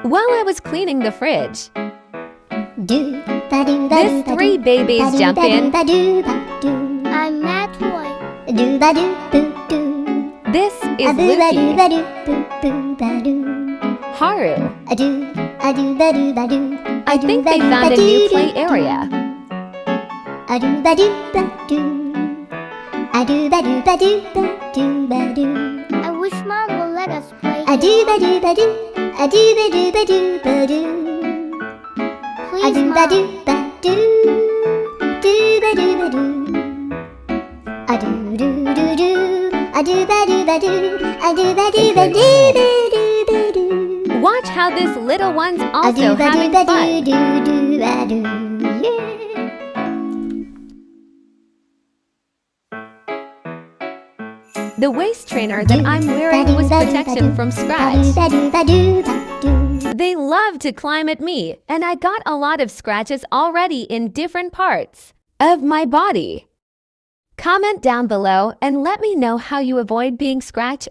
While I was cleaning the fridge, This three babies jump in. I'm Matt Roy. This is Lucy, Haru. I think they found a new play area. I wish Mom will let us play. Please, Mom. Watch how this little one's also having fun. The waist trainer that I'm wearing was protection from scratch. They love to climb at me, and I got a lot of scratches already in different parts of my body. Comment down below and let me know how you avoid being scratched